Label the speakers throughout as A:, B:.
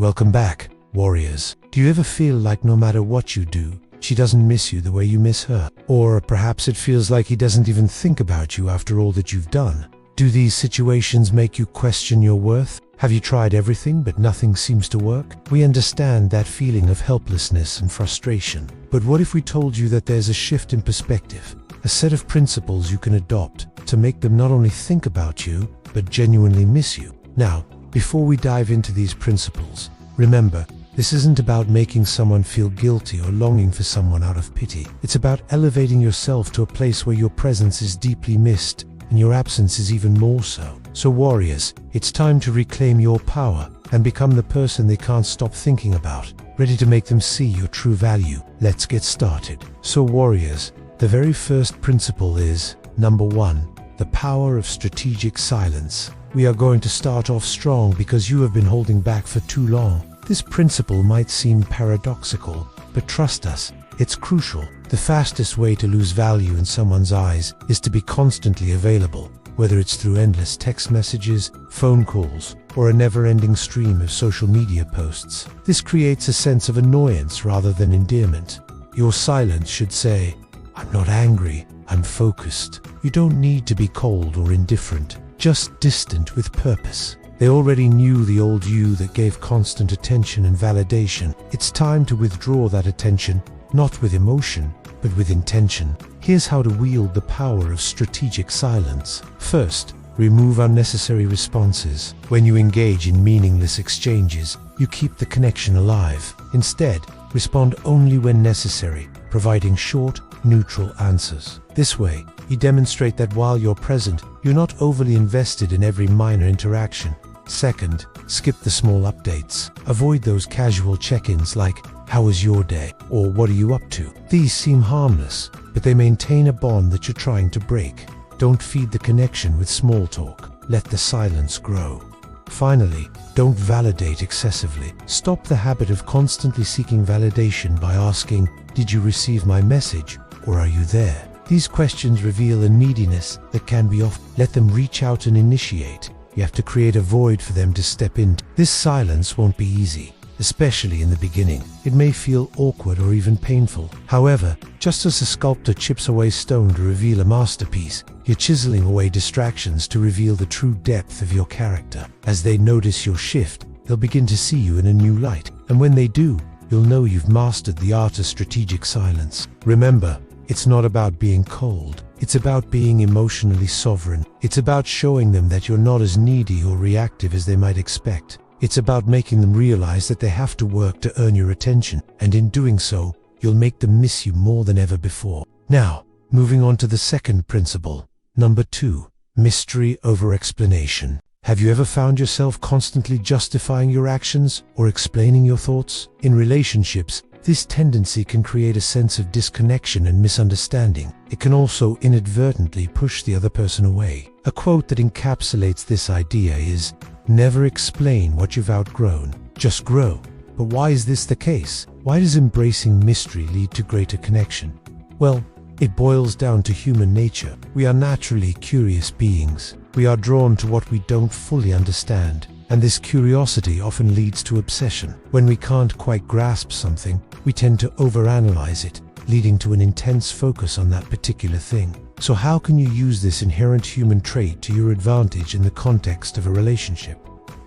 A: Welcome back, warriors. Do you ever feel like no matter what you do, she doesn't miss you the way you miss her? Or perhaps it feels like he doesn't even think about you after all that you've done. Do these situations make you question your worth? Have you tried everything but nothing seems to work? We understand that feeling of helplessness and frustration. But what if we told you that there's a shift in perspective, a set of principles you can adopt to make them not only think about you, but genuinely miss you? Now, before we dive into these principles, remember, this isn't about making someone feel guilty or longing for someone out of pity. It's about elevating yourself to a place where your presence is deeply missed and your absence is even more so. So warriors, it's time to reclaim your power and become the person they can't stop thinking about, ready to make them see your true value. Let's get started. So warriors, the very first principle is, number 1, the power of strategic silence. We are going to start off strong because you have been holding back for too long. This principle might seem paradoxical, but trust us, it's crucial. The fastest way to lose value in someone's eyes is to be constantly available, whether it's through endless text messages, phone calls, or a never-ending stream of social media posts. This creates a sense of annoyance rather than endearment. Your silence should say, "I'm not angry, I'm focused." You don't need to be cold or indifferent, just distant with purpose. They already knew the old you that gave constant attention and validation. It's time to withdraw that attention, not with emotion, but with intention. Here's how to wield the power of strategic silence. First, remove unnecessary responses. When you engage in meaningless exchanges, you keep the connection alive. Instead, respond only when necessary, providing short, neutral answers. This way, you demonstrate that while you're present, you're not overly invested in every minor interaction. Second, skip the small updates. Avoid those casual check-ins like, "How was your day?" or "What are you up to?" These seem harmless, but they maintain a bond that you're trying to break. Don't feed the connection with small talk. Let the silence grow. Finally, don't validate excessively. Stop the habit of constantly seeking validation by asking, "Did you receive my message?" or "Are you there?" These questions reveal a neediness that can be off. Let them reach out and initiate. You have to create a void for them to step into. This silence won't be easy, especially in the beginning. It may feel awkward or even painful. However, just as a sculptor chips away stone to reveal a masterpiece, you're chiseling away distractions to reveal the true depth of your character. As they notice your shift, they'll begin to see you in a new light. And when they do, you'll know you've mastered the art of strategic silence. Remember, it's not about being cold. It's about being emotionally sovereign. It's about showing them that you're not as needy or reactive as they might expect. It's about making them realize that they have to work to earn your attention, and in doing so, you'll make them miss you more than ever before. Now, moving on to the second principle. Number 2, mystery over explanation. Have you ever found yourself constantly justifying your actions or explaining your thoughts? In relationships, this tendency can create a sense of disconnection and misunderstanding. It can also inadvertently push the other person away. A quote that encapsulates this idea is, "Never explain what you've outgrown, just grow." But why is this the case? Why does embracing mystery lead to greater connection? Well, it boils down to human nature. We are naturally curious beings. We are drawn to what we don't fully understand, and this curiosity often leads to obsession. When we can't quite grasp something, we tend to overanalyze it, leading to an intense focus on that particular thing. So how can you use this inherent human trait to your advantage in the context of a relationship?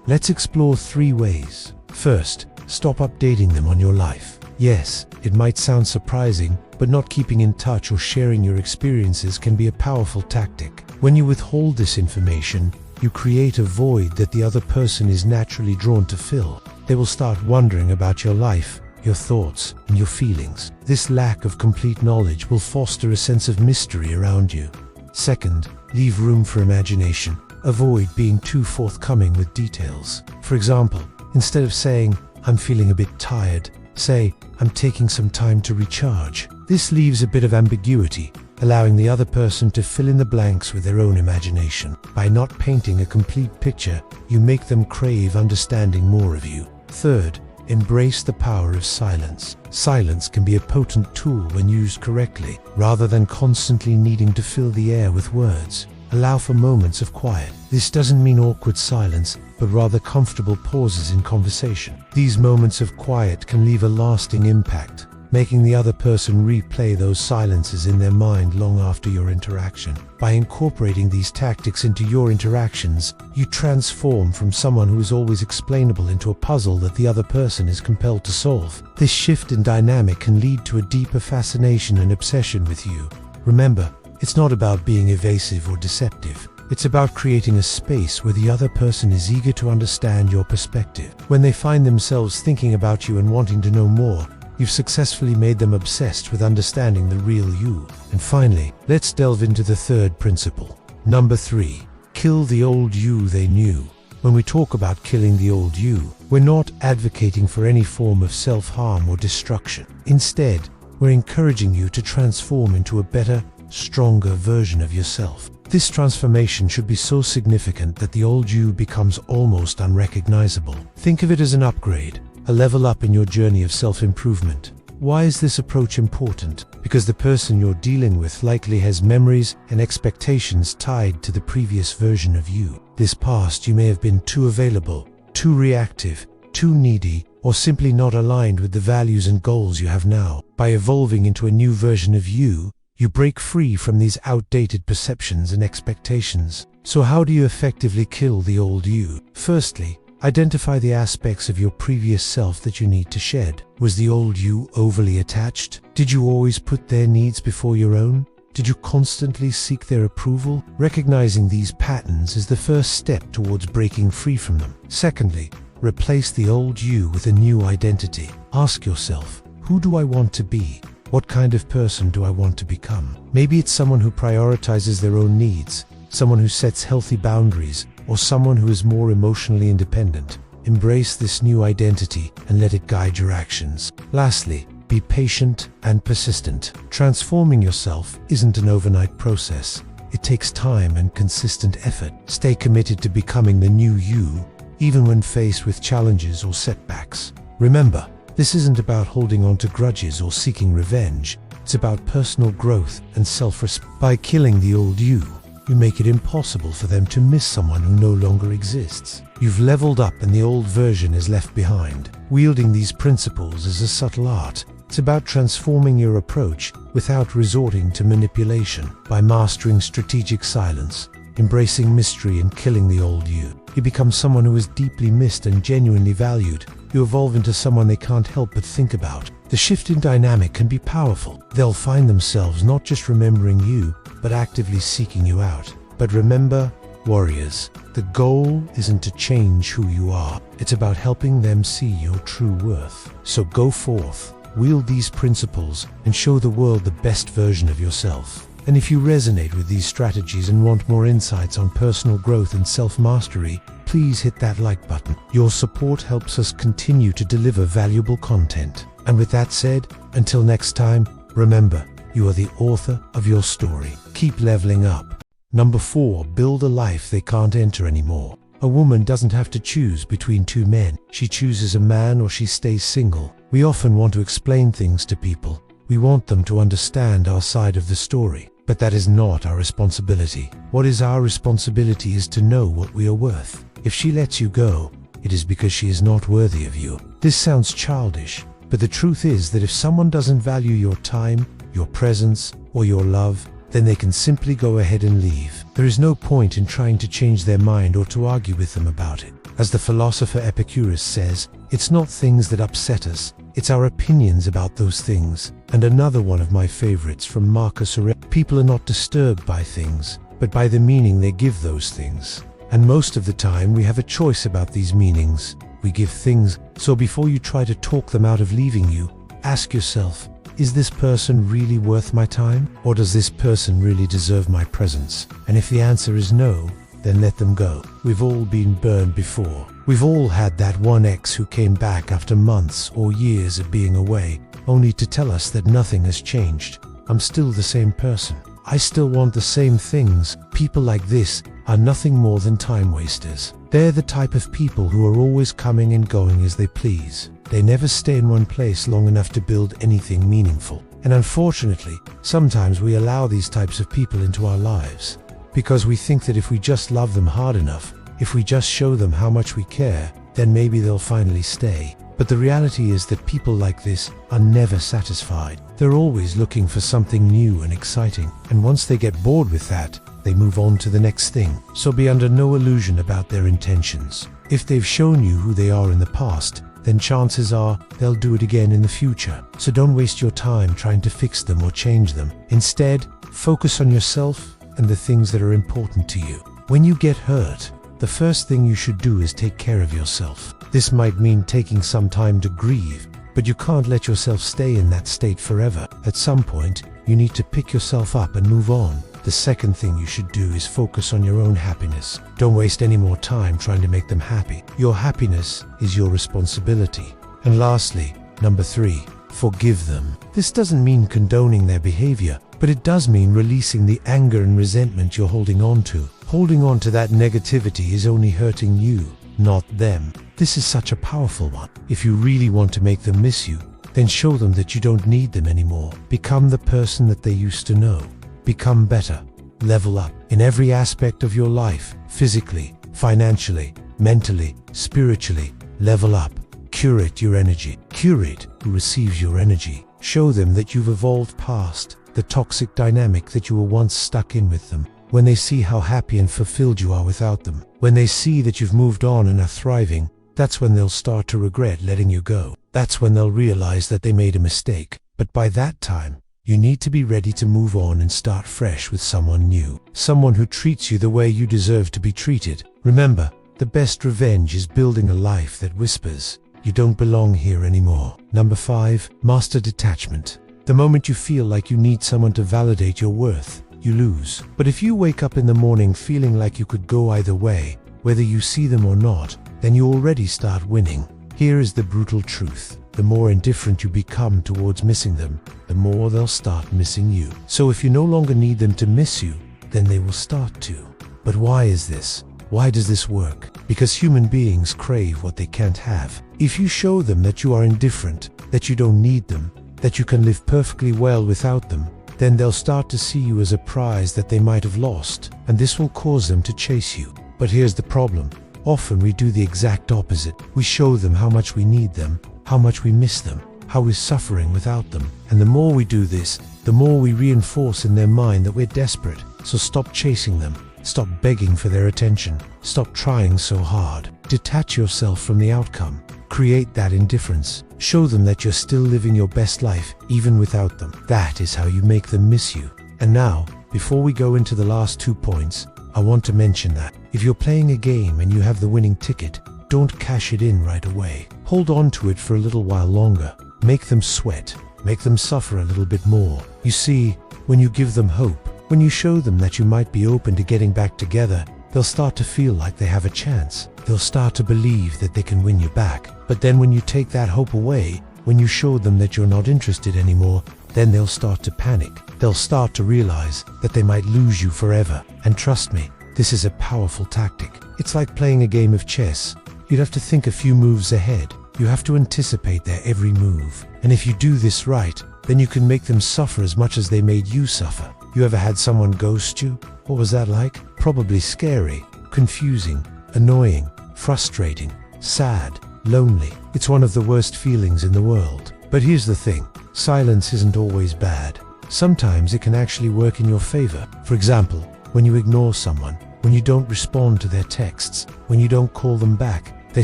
A: Let's explore 3 ways. First, stop updating them on your life. Yes, it might sound surprising, but not keeping in touch or sharing your experiences can be a powerful tactic. When you withhold this information, you create a void that the other person is naturally drawn to fill. They will start wondering about your life, your thoughts, and your feelings. This lack of complete knowledge will foster a sense of mystery around you. Second, leave room for imagination. Avoid being too forthcoming with details. For example, instead of saying, "I'm feeling a bit tired," say, "I'm taking some time to recharge." This leaves a bit of ambiguity, allowing the other person to fill in the blanks with their own imagination. By not painting a complete picture, you make them crave understanding more of you. Third, embrace the power of silence. Silence can be a potent tool when used correctly. Rather than constantly needing to fill the air with words, allow for moments of quiet. This doesn't mean awkward silence, but rather comfortable pauses in conversation. These moments of quiet can leave a lasting impact, making the other person replay those silences in their mind long after your interaction. By incorporating these tactics into your interactions, you transform from someone who is always explainable into a puzzle that the other person is compelled to solve. This shift in dynamic can lead to a deeper fascination and obsession with you. Remember, it's not about being evasive or deceptive. It's about creating a space where the other person is eager to understand your perspective. When they find themselves thinking about you and wanting to know more, you've successfully made them obsessed with understanding the real you. And finally, let's delve into the third principle. Number 3, kill the old you they knew. When we talk about killing the old you, we're not advocating for any form of self-harm or destruction. Instead, we're encouraging you to transform into a better, stronger version of yourself. This transformation should be so significant that the old you becomes almost unrecognizable. Think of it as an upgrade, a level up in your journey of self-improvement. Why is this approach important? Because the person you're dealing with likely has memories and expectations tied to the previous version of you. This past you may have been too available, too reactive, too needy, or simply not aligned with the values and goals you have now. By evolving into a new version of you, you break free from these outdated perceptions and expectations. So how do you effectively kill the old you? Firstly, identify the aspects of your previous self that you need to shed. Was the old you overly attached? Did you always put their needs before your own? Did you constantly seek their approval? Recognizing these patterns is the first step towards breaking free from them. Secondly, replace the old you with a new identity. Ask yourself, who do I want to be? What kind of person do I want to become? Maybe it's someone who prioritizes their own needs, someone who sets healthy boundaries, or someone who is more emotionally independent. Embrace this new identity and let it guide your actions. Lastly, be patient and persistent. Transforming yourself isn't an overnight process. It takes time and consistent effort. Stay committed to becoming the new you, even when faced with challenges or setbacks. Remember, this isn't about holding on to grudges or seeking revenge. It's about personal growth and self-respect. By killing the old you make it impossible for them to miss someone who no longer exists. You've leveled up and the old version is left behind. Wielding these principles is a subtle art. It's about transforming your approach without resorting to manipulation. By mastering strategic silence, embracing mystery and killing the old you become someone who is deeply missed and genuinely valued. You evolve into someone they can't help but think about. The shift in dynamic can be powerful. They'll find themselves not just remembering you, but actively seeking you out. But remember, warriors, the goal isn't to change who you are. It's about helping them see your true worth. So go forth, wield these principles, and show the world the best version of yourself. And if you resonate with these strategies and want more insights on personal growth and self-mastery, please hit that like button. Your support helps us continue to deliver valuable content. And with that said, until next time, remember, you are the author of your story. Keep leveling up. Number 4, build a life they can't enter anymore. A woman doesn't have to choose between two men. She chooses a man or she stays single. We often want to explain things to people. We want them to understand our side of the story. But that is not our responsibility. What is our responsibility is to know what we are worth. If she lets you go, it is because she is not worthy of you. This sounds childish, but the truth is that if someone doesn't value your time, your presence, or your love, then they can simply go ahead and leave. There is no point in trying to change their mind or to argue with them about it. As the philosopher Epicurus says, it's not things that upset us, it's our opinions about those things. And another one of my favorites from Marcus Aurelius: people are not disturbed by things, but by the meaning they give those things. And most of the time we have a choice about these meanings we give things. So before you try to talk them out of leaving you, ask yourself, is this person really worth my time? Or does this person really deserve my presence? And if the answer is no, then let them go. We've all been burned before. We've all had that one ex who came back after months or years of being away, only to tell us that nothing has changed. I'm still the same person. I still want the same things. People like this are nothing more than time wasters. They're the type of people who are always coming and going as they please. They never stay in one place long enough to build anything meaningful. And unfortunately, sometimes we allow these types of people into our lives because we think that if we just love them hard enough, if we just show them how much we care, then maybe they'll finally stay. But the reality is that people like this are never satisfied. They're always looking for something new and exciting, and once they get bored with that, they move on to the next thing. So be under no illusion about their intentions. If they've shown you who they are in the past, then chances are they'll do it again in the future. So don't waste your time trying to fix them or change them. Instead, focus on yourself and the things that are important to you. When you get hurt, the first thing you should do is take care of yourself. This might mean taking some time to grieve, but you can't let yourself stay in that state forever. At some point, you need to pick yourself up and move on. The second thing you should do is focus on your own happiness. Don't waste any more time trying to make them happy. Your happiness is your responsibility. And lastly, number 3, forgive them. This doesn't mean condoning their behavior, but it does mean releasing the anger and resentment you're holding on to. Holding on to that negativity is only hurting you, not them. This is such a powerful one. If you really want to make them miss you, then show them that you don't need them anymore. Become the person that they used to know. Become better. Level up in every aspect of your life, physically, financially, mentally, spiritually. Level up. Curate your energy. Curate who receives your energy. Show them that you've evolved past the toxic dynamic that you were once stuck in with them. When they see how happy and fulfilled you are without them, when they see that you've moved on and are thriving, that's when they'll start to regret letting you go. That's when they'll realize that they made a mistake. But by that time, you need to be ready to move on and start fresh with someone new. Someone who treats you the way you deserve to be treated. Remember, the best revenge is building a life that whispers, "You don't belong here anymore." Number 5, master detachment. The moment you feel like you need someone to validate your worth, you lose. But if you wake up in the morning feeling like you could go either way, whether you see them or not, then you already start winning. Here is the brutal truth. The more indifferent you become towards missing them, the more they'll start missing you. So if you no longer need them to miss you, then they will start to. But why is this? Why does this work? Because human beings crave what they can't have. If you show them that you are indifferent, that you don't need them, that you can live perfectly well without them, then they'll start to see you as a prize that they might have lost, and this will cause them to chase you. But here's the problem. Often we do the exact opposite. We show them how much we need them, how much we miss them, how we're suffering without them. And the more we do this, the more we reinforce in their mind that we're desperate. So stop chasing them. Stop begging for their attention. Stop trying so hard. Detach yourself from the outcome. Create that indifference. Show them that you're still living your best life, even without them. That is how you make them miss you. And now, before we go into the last 2 points, I want to mention that if you're playing a game and you have the winning ticket, don't cash it in right away. Hold on to it for a little while longer. Make them sweat. Make them suffer a little bit more. You see, when you give them hope, when you show them that you might be open to getting back together, they'll start to feel like they have a chance. They'll start to believe that they can win you back. But then when you take that hope away, when you show them that you're not interested anymore, then they'll start to panic. They'll start to realize that they might lose you forever. And trust me, this is a powerful tactic. It's like playing a game of chess. You'd have to think a few moves ahead. You have to anticipate their every move. And if you do this right, then you can make them suffer as much as they made you suffer. You ever had someone ghost you? What was that like? Probably scary, confusing, annoying, frustrating, sad, lonely. It's one of the worst feelings in the world. But here's the thing. Silence isn't always bad. Sometimes it can actually work in your favor. For example, when you ignore someone, when you don't respond to their texts, when you don't call them back, they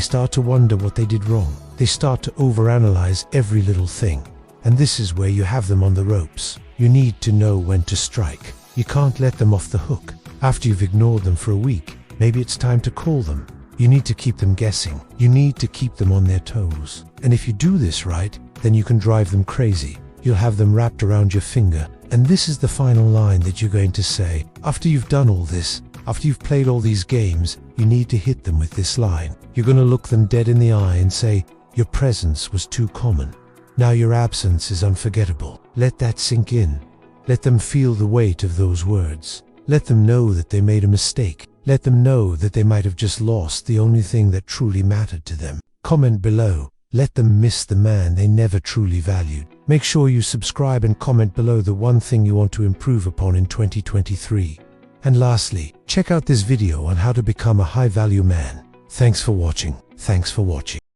A: start to wonder what they did wrong. They start to overanalyze every little thing. And this is where you have them on the ropes. You need to know when to strike. You can't let them off the hook. After you've ignored them for a week, maybe it's time to call them. You need to keep them guessing. You need to keep them on their toes. And if you do this right, then you can drive them crazy. You'll have them wrapped around your finger. And this is the final line that you're going to say. After you've done all this, after you've played all these games, you need to hit them with this line. You're going to look them dead in the eye and say, "Your presence was too common. Now your absence is unforgettable." Let that sink in. Let them feel the weight of those words. Let them know that they made a mistake. Let them know that they might have just lost the only thing that truly mattered to them. Comment below. Let them miss the man they never truly valued. Make sure you subscribe and comment below the one thing you want to improve upon in 2023. And lastly, check out this video on how to become a high-value man. Thanks for watching.